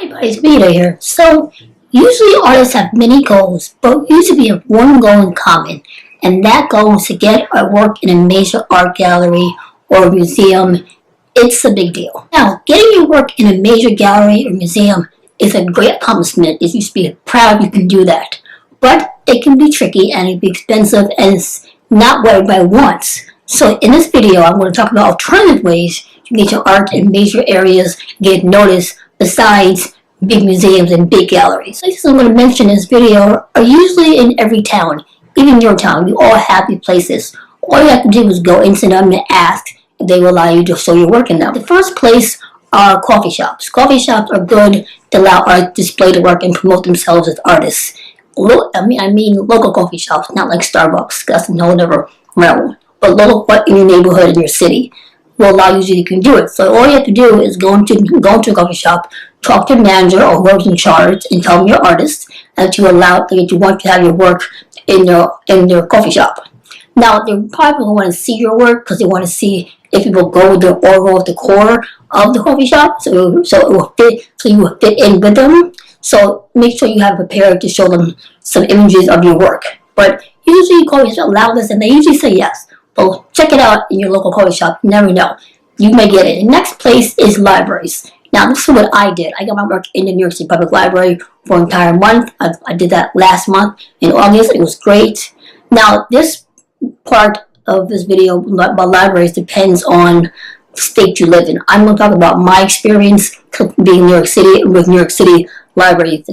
Hi guys, Weade here. So, usually artists have many goals, but usually we have one goal in common, and that goal is to get our work in a major art gallery or museum. It's a big deal. Now, getting your work in a major gallery or museum is a great accomplishment. If you should be proud you can do that. But it can be tricky and it can be expensive and it's not what everybody wants. So in this video, I'm going to talk about alternative ways to get your art in major areas get noticed besides big museums and big galleries. Places I'm going to mention in this video are usually in every town, even your town. We all have these places. All you have to do is go into them and ask if they will allow you to show your work in them. The first place are coffee shops. Coffee shops are good to allow art to display their work and promote themselves as artists. I mean local coffee shops, not like Starbucks. That's a whole other realm. But local in your neighborhood, in your city, will allow you to do it. So all you have to do is go into a coffee shop, talk to the manager or whoever's in charge, and tell them you're an artist and that you want to have your work in their coffee shop. Now they probably want to see your work because they want to see if people go with the oral decor of the coffee shop, so it will fit, so you will fit in with them. So make sure you have prepared to show them some images of your work. But usually coffee shops allow this, and they usually say yes. So check it out in your local coffee shop. You never know. You may get it. The next place is libraries. Now, this is what I did. I got my work in the New York City Public Library for an entire month. I did that last month in August. It was great. Now, this part of this video about libraries depends on the state you live in. I'm going to talk about my experience being in New York City with New York City libraries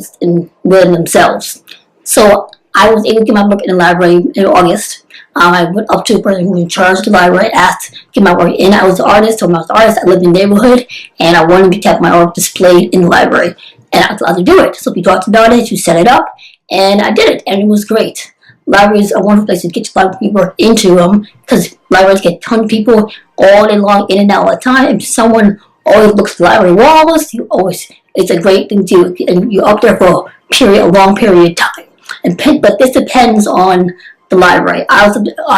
within themselves. So I was able to get my book in the library in August. I went up to the person who was in charge of the library, asked to get my work in. I was an artist, told me I was an artist. I lived in the neighborhood, and I wanted to have my art displayed in the library. And I was allowed to do it. So we talked about it, you set it up, and I did it, and it was great. Libraries are wonderful places to get your library work into them, because libraries get a ton of people all day long, in and out all the time. If someone always looks at the library walls, it's a great thing to do, and you're up there for a long period of time. But this depends on the library. I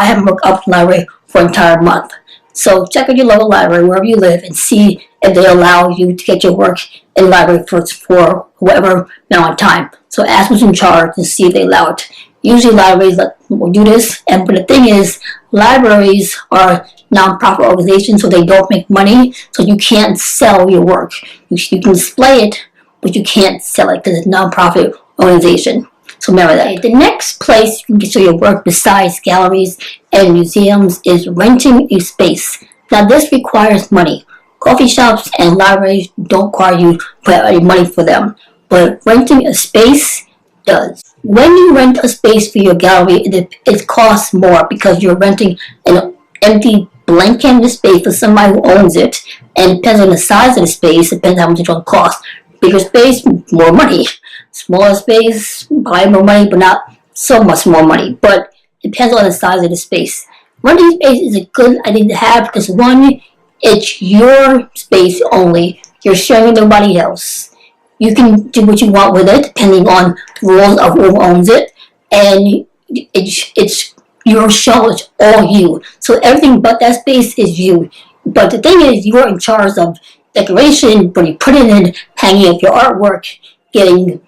haven't worked up the library for an entire month. So check out your local library wherever you live and see if they allow you to get your work in the library for whatever amount of time. So ask who's in charge and see if they allow it. Usually libraries will do this, but the thing is, libraries are non-profit organizations, so they don't make money, so you can't sell your work. You can display it, but you can't sell it because it's a non-profit organization. So remember that. The next place you can show your work besides galleries and museums is renting a space. Now this requires money. Coffee shops and libraries don't require you to put out any money for them, but renting a space does. When you rent a space for your gallery, it costs more because you're renting an empty blank canvas space for somebody who owns it, and it depends on the size of the space, it depends on how much it's going to cost. Bigger space, more money. Smaller space, probably more money, but not so much more money. But it depends on the size of the space. Renting space is a good idea to have because one, it's your space only. You're sharing with nobody else. You can do what you want with it, depending on the rules of who owns it. And it's your show, it's all you. So everything but that space is you. But the thing is, you're in charge of decoration, when you put it in, hanging up your artwork, getting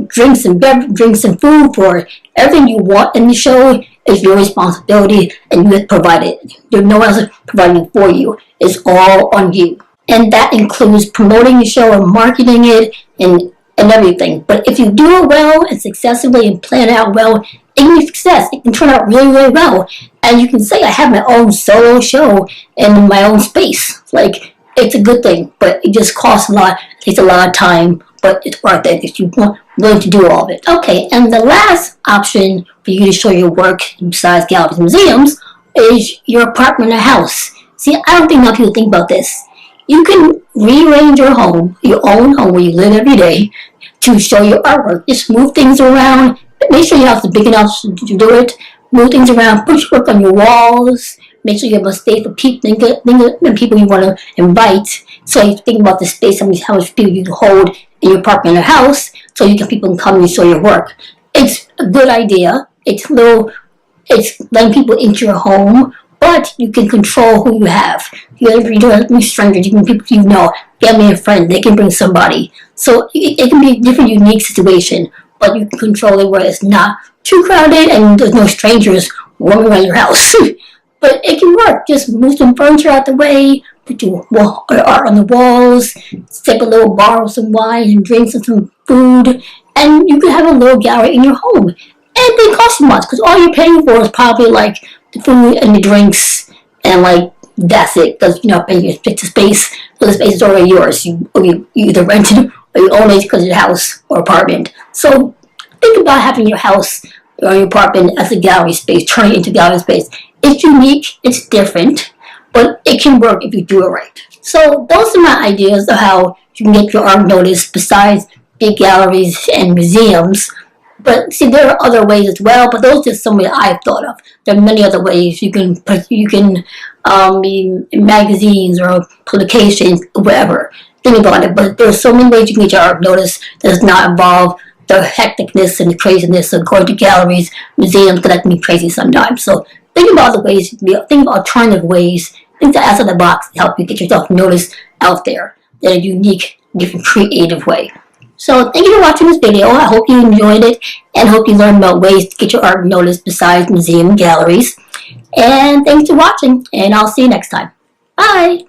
drinks and food for it. Everything you want in the show is your responsibility, and you have to provide it. There's no one else providing it for you. It's all on you. And that includes promoting the show and marketing it and everything. But if you do it well and successfully and plan it out well, it can be success. It can turn out really, really well. And you can say, I have my own solo show in my own space. Like, it's a good thing, but it just costs a lot. It takes a lot of time, but it's worth it if you're willing to do all of it. Okay, and the last option for you to show your work besides galleries and museums is your apartment or house. See, I don't think enough people think about this. You can rearrange your home, your own home where you live every day, to show your artwork. Just move things around. Make sure your house is big enough to do it. Move things around. Put your work on your walls. Make sure you have a space for people you want to invite. So you think about the space, how much people you can hold in your apartment or house, so people can come and show your work. It's a good idea. It's letting people into your home, but you can control who you have. You're doing strangers, you can people you know. family and friend, they can bring somebody. So it can be a different, unique situation, but you can control it where it's not too crowded and there's no strangers roaming around your house. But it can work. Just move some furniture out the way, put your art on the walls, set a little bar with some wine and drinks and some food, and you can have a little gallery in your home. And it didn't cost you much because all you're paying for is probably like the food and the drinks, and like that's it. Because you're not paying the space, so the space is already yours. You either rented or you own it because it's your house or apartment. So think about having your house or your apartment as a gallery space, turning it into gallery space. It's unique, it's different, but it can work if you do it right. So those are my ideas of how you can get your art noticed besides big galleries and museums. But see, there are other ways as well, but those are just some that I've thought of. There are many other ways you can be in magazines or publications, whatever. Think about it, but there's so many ways you can get your art noticed that does not involve the hecticness and the craziness of going to galleries, museums, because that can be crazy sometimes. So think about the ways, think about alternative ways, things that outside the box to help you get yourself noticed out there in a unique, different, creative way. So thank you for watching this video. I hope you enjoyed it and hope you learned about ways to get your art noticed besides museum galleries. And thanks for watching, and I'll see you next time. Bye!